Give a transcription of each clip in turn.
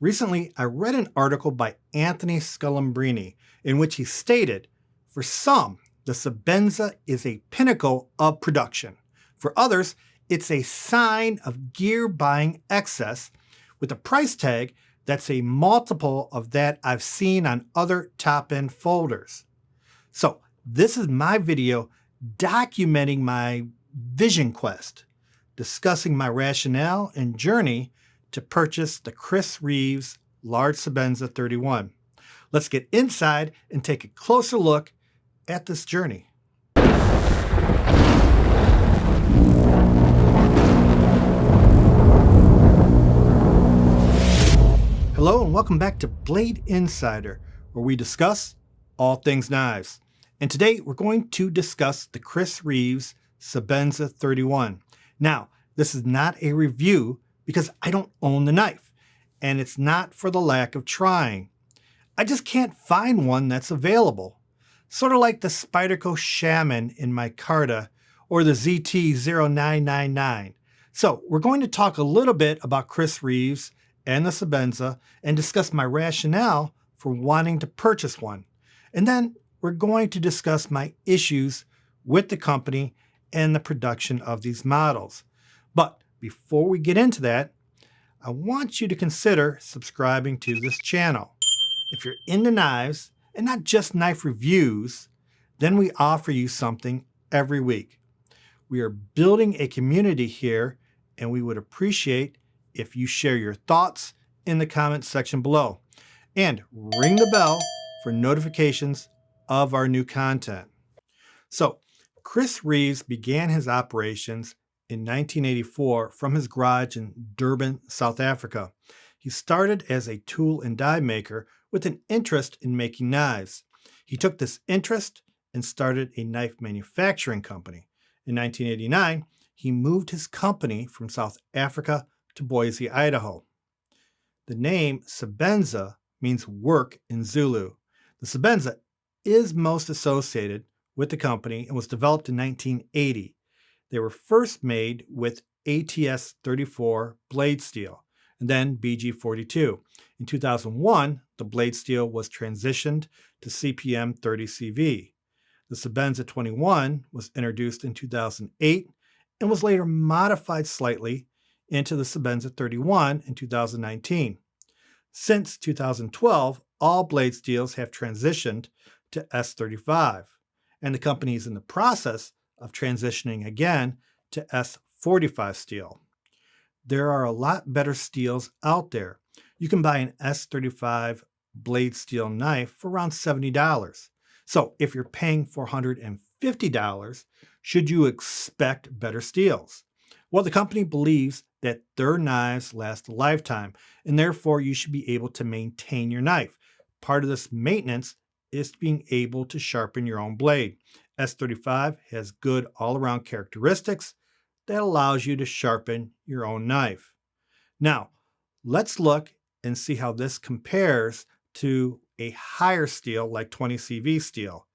Recently, I read an article by Anthony Scalambrini in which he stated, for some, the Sebenza is a pinnacle of production. For others, it's a sign of gear buying excess with a price tag that's a multiple of that I've seen on other top-end folders. So this is my video documenting my vision quest, discussing my rationale and journey to purchase the Chris Reeves Large Sebenza 31. Let's get inside and take a closer look at this journey. Hello and welcome back to Blade Insider, where we discuss all things knives. And today we're going to discuss the Chris Reeves Sebenza 31. Now, this is not a review because I don't own the knife, and it's not for the lack of trying. I just can't find one that's available. Sort of like the Spyderco Shaman in my Carta or the ZT0999. So we're going to talk a little bit about Chris Reeves and the Sebenza and discuss my rationale for wanting to purchase one. And then we're going to discuss my issues with the company and the production of these models. But before we get into that, I want you to consider subscribing to this channel. If you're into knives and not just knife reviews, then we offer you something every week. We are building a community here, and we would appreciate if you share your thoughts in the comments section below and ring the bell for notifications of our new content. So, Chris Reeves began his operations in 1984 from his garage in Durban, South Africa. He started as a tool and die maker with an interest in making knives. He took this interest and started a knife manufacturing company. In 1989, he moved his company from South Africa to Boise, Idaho. The name Sebenza means work in Zulu. The Sebenza is most associated with the company and was developed in 1980. They were first made with ATS 34 blade steel and then BG 42. In 2001, the blade steel was transitioned to CPM 30 CV. The Sebenza 21 was introduced in 2008 and was later modified slightly into the Sebenza 31 in 2019. Since 2012, all blade steels have transitioned to S35, and the company is in the process of transitioning again to S45 steel. There are a lot better steels out there. You can buy an S35 blade steel knife for around $70. So if you're paying $450, should you expect better steels? Well, the company believes that their knives last a lifetime, and therefore you should be able to maintain your knife. Part of this maintenance is being able to sharpen your own blade. S35 has good all-around characteristics that allows you to sharpen your own knife. Now, let's look and see how this compares to a higher steel like 20 CV steel.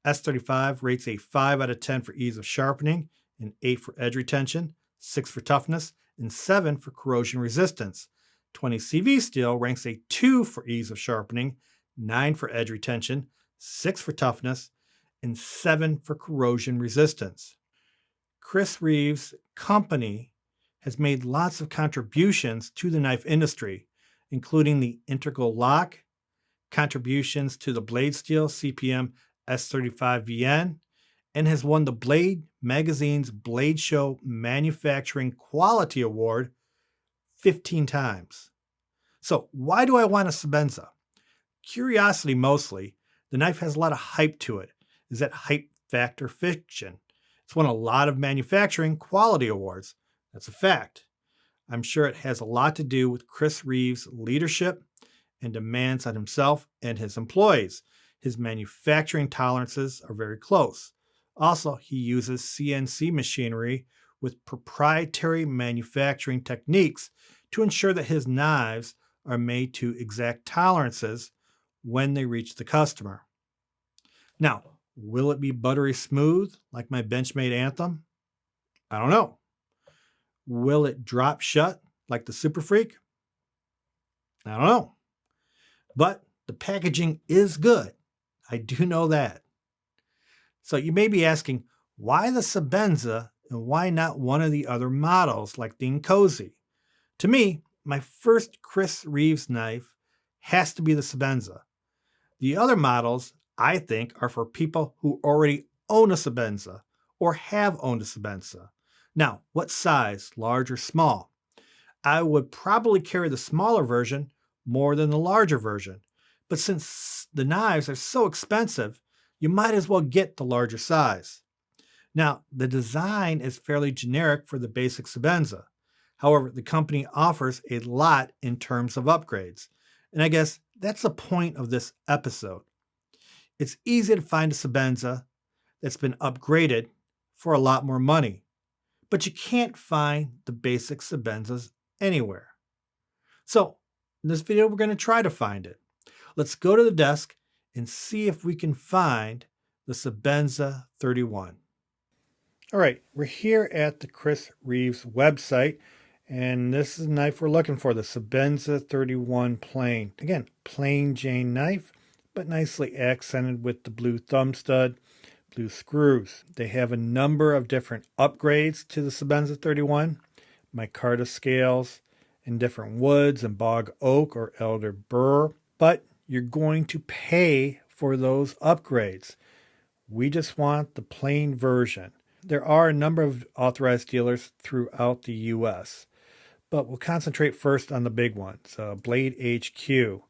S35 rates a 5 out of 10 for ease of sharpening, an 8 for edge retention, 6 for toughness, and 7 for corrosion resistance. 20 CV steel ranks a 2 for ease of sharpening, 9 for edge retention, 6 for toughness, and 7 for corrosion resistance. Chris Reeves' company has made lots of contributions to the knife industry, including the integral lock, contributions to the blade steel CPM S35 VN, and has won the Blade Magazine's Blade Show Manufacturing Quality Award 15 times. So why do I want a Sebenza? Curiosity mostly. The knife has a lot of hype to it. Is that hype fact or fiction? It's won a lot of manufacturing quality awards. That's a fact. I'm sure it has a lot to do with Chris Reeves' leadership and demands on himself and his employees. His manufacturing tolerances are very close. Also, he uses CNC machinery with proprietary manufacturing techniques to ensure that his knives are made to exact tolerances when they reach the customer. Now, will it be buttery smooth like my Benchmade Anthem? I don't know. Will it drop shut like the Super Freak? I don't know. But the packaging is good. I do know that. So you may be asking, why the Sebenza and why not one of the other models like the Nkosi? To me, my first Chris Reeves knife has to be the Sebenza. The other models, I think, are for people who already own a Sebenza or have owned a Sebenza. Now, what size, large or small? I would probably carry the smaller version more than the larger version. But since the knives are so expensive, you might as well get the larger size. Now, the design is fairly generic for the basic Sebenza. However, the company offers a lot in terms of upgrades. And I guess that's the point of this episode. It's easy to find a Sebenza that's been upgraded for a lot more money, but you can't find the basic Sebenzas anywhere. So, in this video, we're going to try to find it. Let's go to the desk and see if we can find the Sebenza 31. All right, we're here at the Chris Reeves website, and this is the knife we're looking for, the Sebenza 31 plain. Again, plain Jane knife, but nicely accented with the blue thumb stud, blue screws. They have a number of different upgrades to the Sebenza 31, micarta scales in different woods and bog oak or elder burr, but you're going to pay for those upgrades. We just want the plain version. There are a number of authorized dealers throughout the U.S., but we'll concentrate first on the big ones. Blade HQ.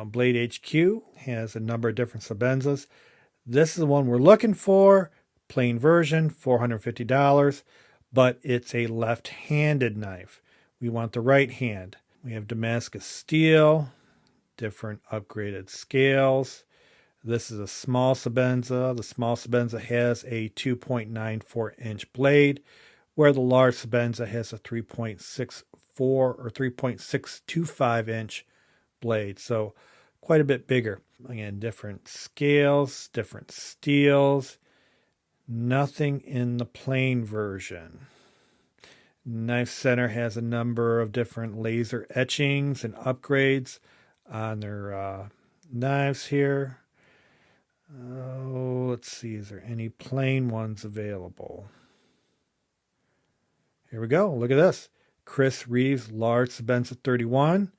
Blade HQ has a number of different Sebenzas. This is the one we're looking for, plain version, $450, but it's a left-handed knife. We want the right hand. We have Damascus steel, different upgraded scales. This is a small Sebenza. The small Sebenza has a 2.94-inch blade, where the large Sebenza has a 3.64 or 3.625-inch blade. So quite a bit bigger. Again, different scales, different steels. Nothing in the plain version. Knife Center has a number of different laser etchings and upgrades on their knives here. Let's see, is there any plain ones available? Here we go. Look at this. Chris Reeves large Sebenza 31,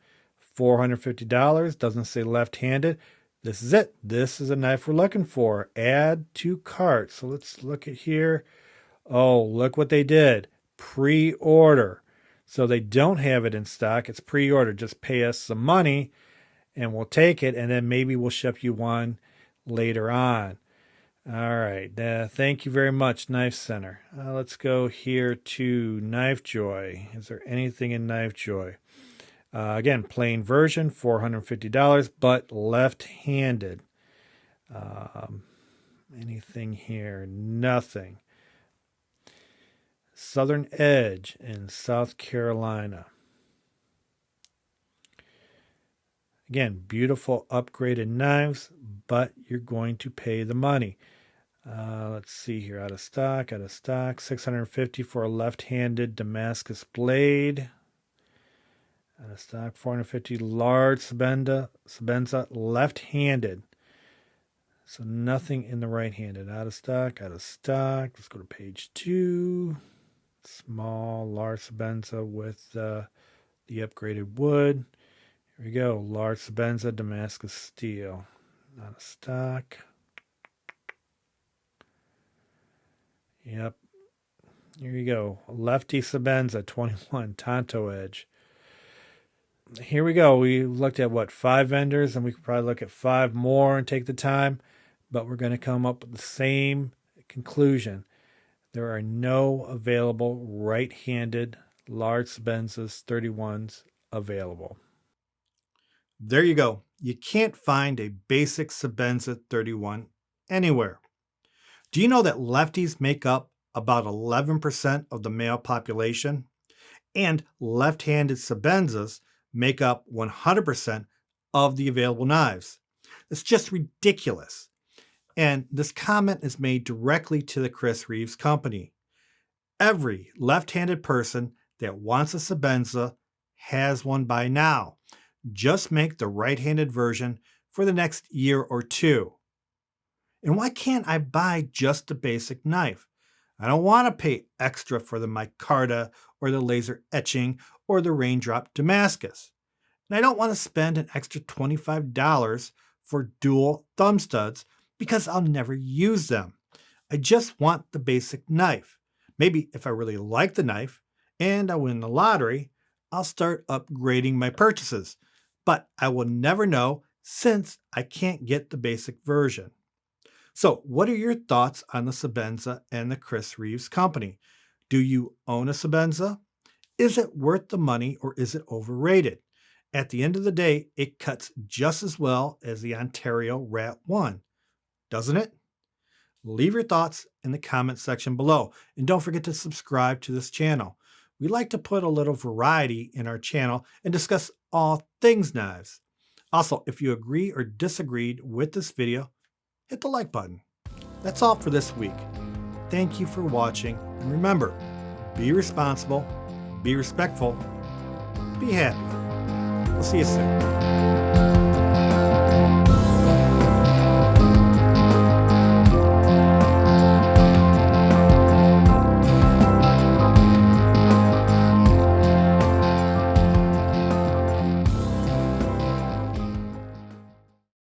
$450. Doesn't say left-handed. This is it. This is a knife we're looking for. Add to cart. So let's look at here. Oh, look what they did. Pre-order. So they don't have it in stock. It's pre-order. Just pay us some money and we'll take it, and then maybe we'll ship you one later on. All right. Thank you very much, Knife Center. Let's go here to Knife Joy. Is there anything in Knife Joy? Again, plain version, $450, but left-handed. Anything here? Nothing. Southern Edge in South Carolina. Again, beautiful upgraded knives, but you're going to pay the money. Let's see here. Out of stock. $650 for a left-handed Damascus blade. Out of stock. $450 large Sebenza left-handed. So nothing in the right-handed. Out of stock. Let's go to page 2. Small, large Sebenza with the upgraded wood. Here we go. Large Sebenza Damascus steel. Out of stock. Yep. Here you go. Lefty Sebenza 21 Tonto edge. Here we go. We looked at 5 vendors, and we could probably look at 5 more and take the time, but we're going to come up with the same conclusion. There are no available right-handed large Sebenzas 31s available. There you go. You can't find a basic Sebenza 31 anywhere. Do you know that lefties make up about 11% of the male population? And left-handed Sebenzas make up 100% of the available knives. It's just ridiculous. And this comment is made directly to the Chris Reeves company. Every left-handed person that wants a Sebenza has one by now. just make the right-handed version for the next year or two. And why can't I buy just the basic knife? I don't want to pay extra for the micarta or the laser etching or the raindrop Damascus. And I don't want to spend an extra $25 for dual thumb studs because I'll never use them. I just want the basic knife. Maybe if I really like the knife and I win the lottery, I'll start upgrading my purchases. But I will never know since I can't get the basic version. So, what are your thoughts on the Sebenza and the Chris Reeves company? Do you own a Sebenza? Is it worth the money or is it overrated? At the end of the day, it cuts just as well as the Ontario Rat 1, doesn't it? Leave your thoughts in the comment section below, and don't forget to subscribe to this channel. We like to put a little variety in our channel and discuss all things knives. Also, if you agree or disagreed with this video, hit the like button. That's all for this week. Thank you for watching, and remember, be responsible, be respectful, be happy. We'll see you soon.